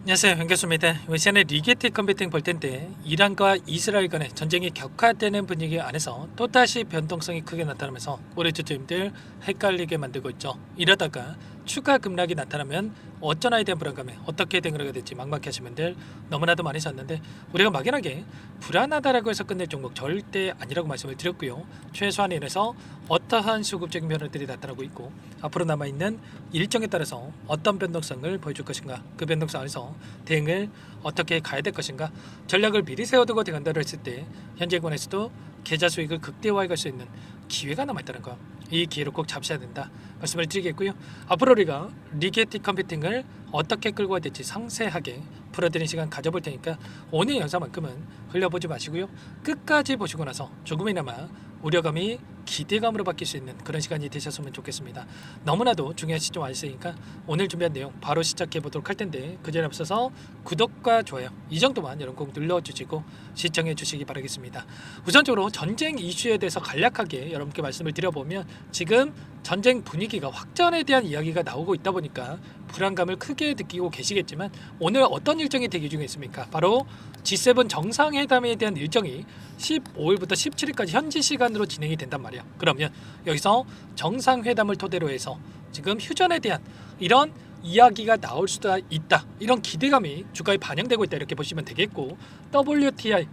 안녕하세요, 현교수입니다. 이번 시간에 리게트 컴퓨팅 볼 텐데 이란과 이스라엘 간의 전쟁이 격화되는 분위기 안에서 또다시 변동성이 크게 나타나면서 우리 주주님들 헷갈리게 만들고 있죠. 이러다가 추가 급락이 나타나면 어쩌나에 대한 불안감에 어떻게 대응하게 될지 막막해하시는 분들 너무나도 많으셨는데, 우리가 막연하게 불안하다라고 해서 끝낼 종목 절대 아니라고 말씀을 드렸고요. 최소한 인해서 어떠한 수급적인 변화들이 나타나고 있고 앞으로 남아있는 일정에 따라서 어떤 변동성을 보여줄 것인가, 그 변동성 안에서 대응을 어떻게 가야 될 것인가, 전략을 미리 세워두고 대응한다고 했을 때 현재권에서도 계좌 수익을 극대화해 갈 수 있는 기회가 남아있다는 거, 이 기회를 꼭 잡으셔야 된다 말씀을 드리겠고요. 앞으로 우리가 리게티 컴퓨팅을 어떻게 끌고 가야 될지 상세하게 풀어드리는 시간 가져볼 테니까 오늘 영상만큼은 흘려보지 마시고요. 끝까지 보시고 나서 조금이나마 우려감이 기대감으로 바뀔 수 있는 그런 시간이 되셨으면 좋겠습니다. 너무나도 중요한 시점 왔으니까 오늘 준비한 내용 바로 시작해 보도록 할 텐데, 그 전에 앞서서 구독과 좋아요 이 정도만 여러분 꼭 눌러주시고 시청해 주시기 바라겠습니다. 우선적으로 전쟁 이슈에 대해서 간략하게 여러분께 말씀을 드려보면, 지금 전쟁 분위기가 확전에 대한 이야기가 나오고 있다 보니까 불안감을 크게 느끼고 계시겠지만, 오늘 어떤 일정이 대기 중에 있습니까? 바로 G7 정상회담에 대한 일정이 15일부터 17일까지 현지 시간으로 진행이 된단 말이야. 그러면 여기서 정상회담을 토대로 해서 지금 휴전에 대한 이런 이야기가 나올 수도 있다, 이런 기대감이 주가에 반영되고 있다, 이렇게 보시면 되겠고, WTI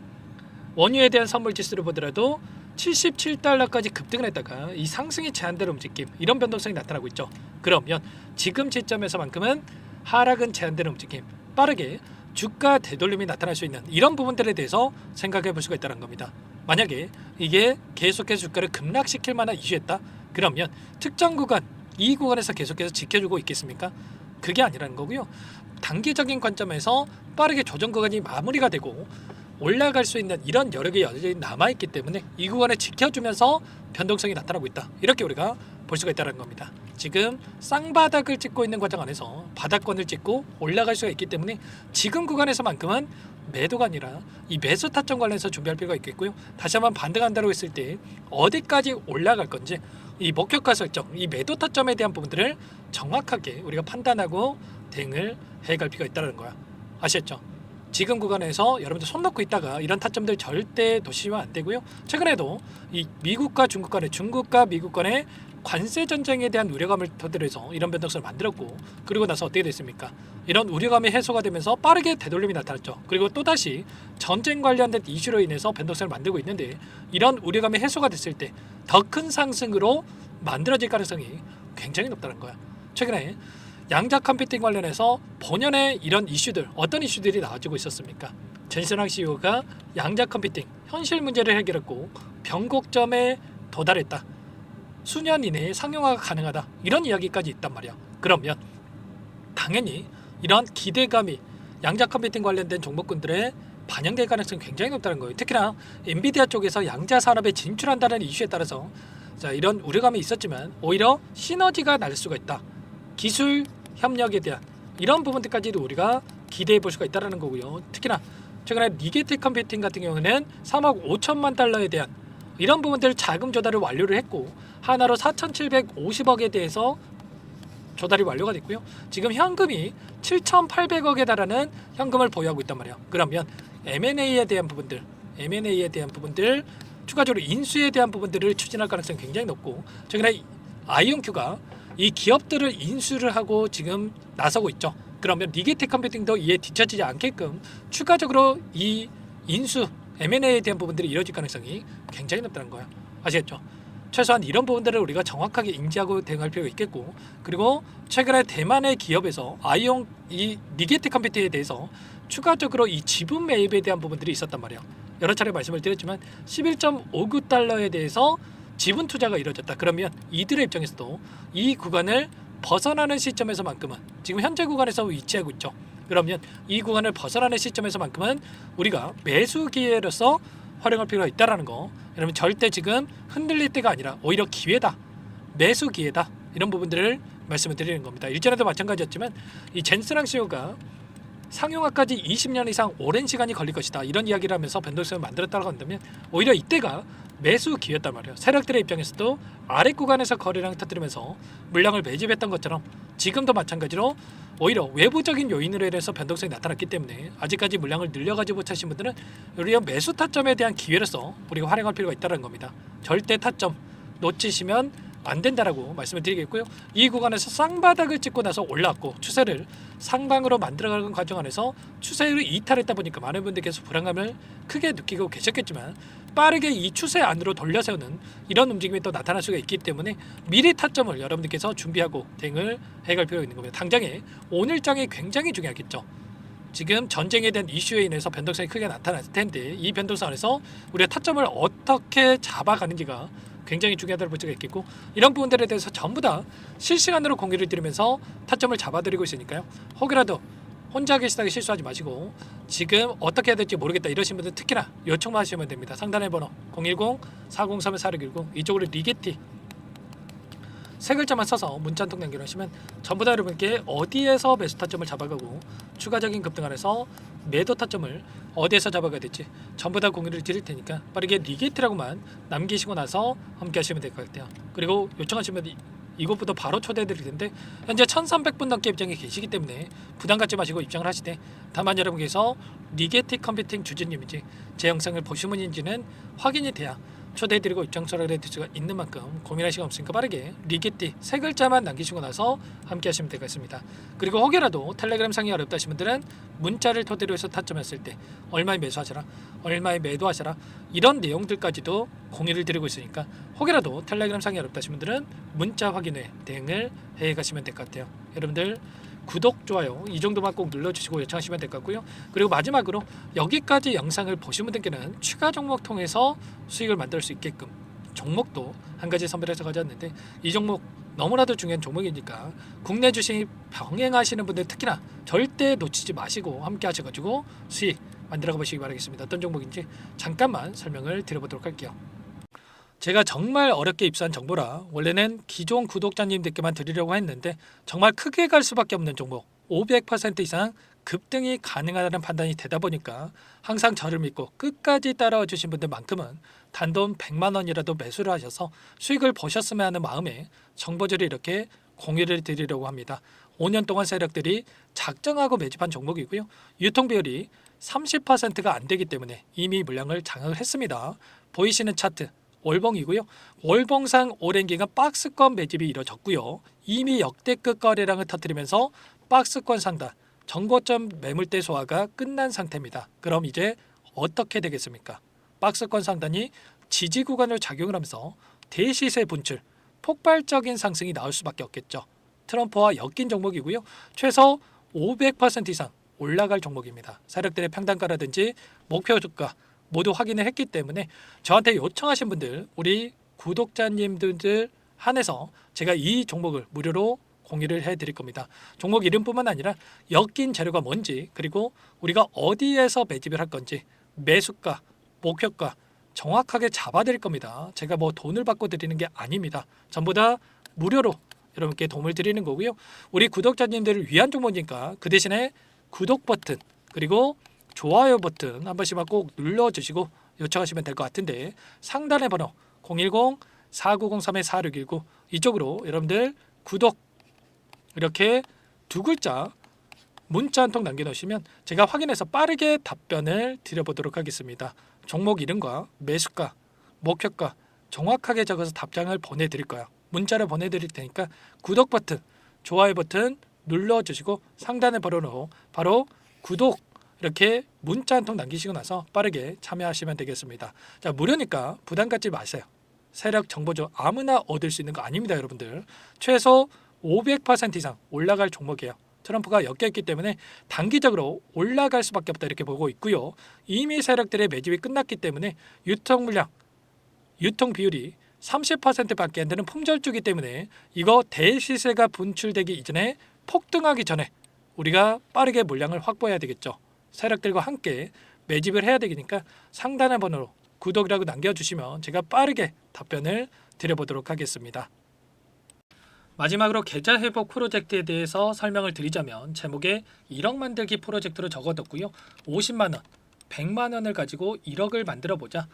원유에 대한 선물 지수를 보더라도 77달러까지 급등을 했다가 이 상승이 제한되는 움직임, 이런 변동성이 나타나고 있죠. 그러면 지금 시점에서만큼은 하락은 제한되는 움직임, 빠르게 주가 되돌림이 나타날 수 있는 이런 부분들에 대해서 생각해 볼 수가 있다는 겁니다. 만약에 이게 계속해서 주가를 급락시킬 만한 이슈였다, 그러면 특정 구간, 이 구간에서 계속해서 지켜주고 있겠습니까? 그게 아니라는 거고요. 단기적인 관점에서 빠르게 조정 구간이 마무리가 되고 올라갈 수 있는 이런 여력이 여전히 남아있기 때문에 이 구간을 지켜주면서 변동성이 나타나고 있다, 이렇게 우리가 볼 수가 있다는 겁니다. 지금 쌍바닥을 찍고 있는 과정 안에서 바닥권을 찍고 올라갈 수가 있기 때문에 지금 구간에서만큼은 매도가 아니라 이 매수 타점 관련해서 준비할 필요가 있겠고요. 다시 한번 반등한다고 했을 때 어디까지 올라갈 건지, 이 목표가 설정, 이 매도 타점에 대한 부분들을 정확하게 우리가 판단하고 대응을 해갈 필요가 있다는 거야. 아시겠죠? 지금 구간에서 여러분들 손 놓고 있다가 이런 타점들 절대 놓치면 안 되고요. 최근에도 이 미국과 중국 간의, 중국과 미국 간의 관세 전쟁에 대한 우려감을 토대로 해서 이런 변동성을 만들었고, 그리고 나서 어떻게 됐습니까? 이런 우려감이 해소가 되면서 빠르게 되돌림이 나타났죠. 그리고 또다시 전쟁 관련된 이슈로 인해서 변동성을 만들고 있는데, 이런 우려감이 해소가 됐을 때 더 큰 상승으로 만들어질 가능성이 굉장히 높다는 거야. 최근에 양자 컴퓨팅 관련해서 본연의 이런 이슈들, 어떤 이슈들이 나와지고 있었습니까? 전신왕 CEO가 양자 컴퓨팅 현실 문제를 해결했고 변곡점에 도달했다, 수년 이내에 상용화가 가능하다, 이런 이야기까지 있단 말이야. 그러면 당연히 이런 기대감이 양자 컴퓨팅 관련된 종목군들의 반영될 가능성이 굉장히 높다는 거예요. 특히나 엔비디아 쪽에서 양자 산업에 진출한다는 이슈에 따라서 이런 우려감이 있었지만 오히려 시너지가 날 수가 있다, 기술 협력에 대한 이런 부분들까지도 우리가 기대해 볼 수가 있다는 거고요. 특히나 최근에 리게트 컴퓨팅 같은 경우는 3억 5천만 달러에 대한 이런 부분들 자금 조달을 완료를 했고, 하나로 4,750억에 대해서 조달이 완료가 됐고요. 지금 현금이 7,800억에 달하는 현금을 보유하고 있단 말이에요. 그러면 M&A에 대한 부분들, 추가적으로 인수에 대한 부분들을 추진할 가능성이 굉장히 높고, 최근에 아이온큐가 이 기업들을 인수를 하고 지금 나서고 있죠. 그러면 리게텍 컴퓨팅도 이에 뒤처지지 않게끔 추가적으로 이 인수, M&A에 대한 부분들이 이루어질 가능성이 굉장히 높다는 거예요. 아시겠죠? 최소한 이런 부분들을 우리가 정확하게 인지하고 대응할 필요가 있겠고, 그리고 최근에 대만의 기업에서 아이온 이 리게텍 컴퓨팅에 대해서 추가적으로 이 지분 매입에 대한 부분들이 있었단 말이에요. 여러 차례 말씀을 드렸지만 11.59달러에 대해서 지분 투자가 이루어졌다. 그러면 이들의 입장에서도 이 구간을 벗어나는 시점에서만큼은, 지금 현재 구간에서 위치하고 있죠. 그러면 이 구간을 벗어나는 시점에서만큼은 우리가 매수 기회로서 활용할 필요가 있다라는 거, 여러분 절대 지금 흔들릴 때가 아니라 오히려 기회다, 매수 기회다, 이런 부분들을 말씀을 드리는 겁니다. 일전에도 마찬가지였지만 이 젠스랑 CEO가 상용화까지 20년 이상 오랜 시간이 걸릴 것이다, 이런 이야기를 하면서 변동성을 만들었다고 한다면 오히려 이때가 매수 기회였단 말이에요. 세력들의 입장에서도 아래 구간에서 거래량을 터뜨리면서 물량을 매집했던 것처럼 지금도 마찬가지로 오히려 외부적인 요인으로 인해서 변동성이 나타났기 때문에 아직까지 물량을 늘려가지 못하신 분들은 오히려 매수 타점에 대한 기회로서 우리가 활용할 필요가 있다는 겁니다. 절대 타점 놓치시면 안 된다라고 말씀을 드리겠고요. 이 구간에서 쌍바닥을 찍고 나서 올라왔고 추세를 상방으로 만들어가는 과정 안에서 추세를 이탈했다 보니까 많은 분들께서 불안감을 크게 느끼고 계셨겠지만 빠르게 이 추세 안으로 돌려세우는 이런 움직임이 또 나타날 수가 있기 때문에 미리 타점을 여러분들께서 준비하고 대응을 해갈 필요가 있는 겁니다. 당장에 오늘장이 굉장히 중요하겠죠. 지금 전쟁에 대한 이슈에 인해서 변동성이 크게 나타났을 텐데 이 변동성 안에서 우리가 타점을 어떻게 잡아가는지가 굉장히 중요하다고 볼 수가 있겠고 이런 부분들에 대해서 전부 다 실시간으로 공유를 드리면서 타점을 잡아드리고 있으니까요. 혹이라도 혼자 계시다가 실수하지 마시고 지금 어떻게 해야 될지 모르겠다 이러신 분들 특히나 요청만 하시면 됩니다. 상단의 번호 010-4031-4619 이쪽으로 리게티 세 글자만 써서 문자 한 통 남겨주시면 전부 다 여러분께 어디에서 매수 타점을 잡아가고 추가적인 급등 안에서 매도 타점을 어디에서 잡아가야 될지 전부 다 공유를 드릴 테니까 빠르게 리게트라고만 남기시고 나서 함께 하시면 될 것 같아요. 그리고 요청하시면 이것부터 바로 초대해 드릴 텐데 현재 1300분 넘게 입장에 계시기 때문에 부담 갖지 마시고 입장을 하시되 다만 여러분께서 리게티 컴퓨팅 주주님인지 제 영상을 보신 분인지는 확인이 돼야 초대해드리고 입장 설명해 드릴 수가 있는 만큼 고민할 시간 없으니까 빠르게 리게티 세 글자만 남기시고 나서 함께 하시면 될 것 같습니다. 그리고 혹여라도 텔레그램 상이 어렵다 하신 분들은 문자를 토대로 해서 타점했을 때 얼마에 매수하셔라 얼마에 매도하셔라 이런 내용들까지도 공유를 드리고 있으니까 혹여라도 텔레그램 상이 어렵다 하신 분들은 문자 확인 후에 대응을 해 가시면 될 것 같아요. 여러분들 구독, 좋아요 이 정도만 꼭 눌러주시고 요청하시면 될 것 같고요. 그리고 마지막으로 여기까지 영상을 보신 분들께는 추가 종목 통해서 수익을 만들 수 있게끔 종목도 한 가지 선별해서 가져왔는데 이 종목 너무나도 중요한 종목이니까 국내 주식 병행하시는 분들 특히나 절대 놓치지 마시고 함께 하셔가지고 수익 만들어 보시기 바라겠습니다. 어떤 종목인지 잠깐만 설명을 드려보도록 할게요. 제가 정말 어렵게 입수한 정보라 원래는 기존 구독자님들께만 드리려고 했는데 정말 크게 갈 수밖에 없는 종목 500% 이상 급등이 가능하다는 판단이 되다 보니까 항상 저를 믿고 끝까지 따라와 주신 분들만큼은 단돈 100만 원이라도 매수를 하셔서 수익을 보셨으면 하는 마음에 정보들을 이렇게 공유를 드리려고 합니다. 5년 동안 세력들이 작정하고 매집한 종목이고요. 유통비율이 30%가 안 되기 때문에 이미 물량을 장악을 했습니다. 보이시는 차트 월봉이고요. 월봉상 오랜 기간 박스권 매집이 이뤄졌고요. 이미 역대급 거래량을 터뜨리면서 박스권 상단 정고점 매물대 소화가 끝난 상태입니다. 그럼 이제 어떻게 되겠습니까? 박스권 상단이 지지 구간을 작용을 하면서 대시세 분출, 폭발적인 상승이 나올 수밖에 없겠죠. 트럼프와 엮인 종목이고요. 최소 500% 이상 올라갈 종목입니다. 세력들의 평단가라든지 목표 주가 모두 확인을 했기 때문에 저한테 요청하신 분들 우리 구독자님들 한해서 제가 이 종목을 무료로 공유를 해드릴 겁니다. 종목 이름뿐만 아니라 엮인 재료가 뭔지 그리고 우리가 어디에서 매집을 할 건지 매수가, 목표가 정확하게 잡아드릴 겁니다. 제가 뭐 돈을 받고 드리는 게 아닙니다. 전부 다 무료로 여러분께 도움을 드리는 거고요. 우리 구독자님들을 위한 종목이니까 그 대신에 구독 버튼 그리고 좋아요 버튼 한 번씩만 꼭 눌러주시고 요청하시면 될 것 같은데 상단의 번호 010-4903-4619 이쪽으로 여러분들 구독 이렇게 두 글자 문자 한 통 남겨놓으시면 제가 확인해서 빠르게 답변을 드려보도록 하겠습니다. 종목 이름과 매수가, 목표가 정확하게 적어서 답장을 보내드릴 거예요. 문자를 보내드릴 테니까 구독 버튼, 좋아요 버튼 눌러주시고 상단의 번호로 바로 구독 이렇게 문자 한 통 남기시고 나서 빠르게 참여하시면 되겠습니다. 자, 무료니까 부담 갖지 마세요. 세력 정보죠. 아무나 얻을 수 있는 거 아닙니다, 여러분들. 최소 500% 이상 올라갈 종목이에요. 트럼프가 엮여있기 때문에 단기적으로 올라갈 수밖에 없다 이렇게 보고 있고요. 이미 세력들의 매집이 끝났기 때문에 유통 물량, 유통 비율이 30%밖에 안 되는 품절주기 때문에 이거 대시세가 분출되기 이전에 폭등하기 전에 우리가 빠르게 물량을 확보해야 되겠죠. 세력들과 함께 매집을 해야 되니까 상단의 번호로 구독이라고 남겨주시면 제가 빠르게 답변을 드려보도록 하겠습니다. 마지막으로 계좌 회복 프로젝트에 대해서 설명을 드리자면 제목에 1억 만들기 프로젝트로 적어뒀고요. 50만 원, 100만 원을 가지고 1억을 만들어 보자.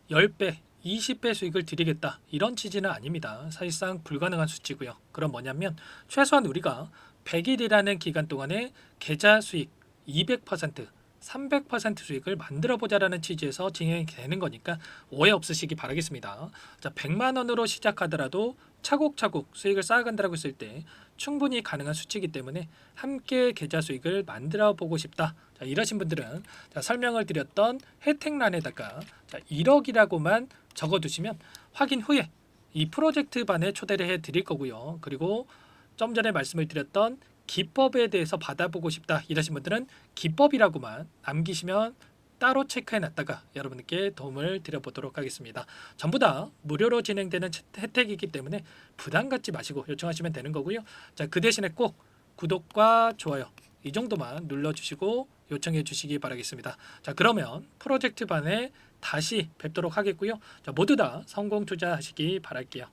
10배, 20배 수익을 드리겠다 이런 취지는 아닙니다. 사실상 불가능한 수치고요. 그럼 뭐냐면 최소한 우리가 100일이라는 기간 동안에 계좌 수익 200%, 300% 수익을 만들어 보자라는 취지에서 진행이 되는 거니까 오해 없으시기 바라겠습니다. 자, 100만 원으로 시작하더라도 차곡차곡 수익을 쌓아간다고 했을 때 충분히 가능한 수치이기 때문에 함께 계좌 수익을 만들어 보고 싶다. 자, 이러신 분들은 자, 설명을 드렸던 혜택란에다가 자, 1억이라고만 적어두시면 확인 후에 이 프로젝트 반에 초대를 해 드릴 거고요. 그리고 좀 전에 말씀을 드렸던 기법에 대해서 받아보고 싶다 이러신 분들은 기법이라고만 남기시면 따로 체크해 놨다가 여러분께 도움을 드려보도록 하겠습니다. 전부 다 무료로 진행되는 혜택이기 때문에 부담 갖지 마시고 요청하시면 되는 거고요. 자, 그 대신에 꼭 구독과 좋아요 이 정도만 눌러주시고 요청해 주시기 바라겠습니다. 자, 그러면 프로젝트 반에 다시 뵙도록 하겠고요. 자, 모두 다 성공 투자하시기 바랄게요.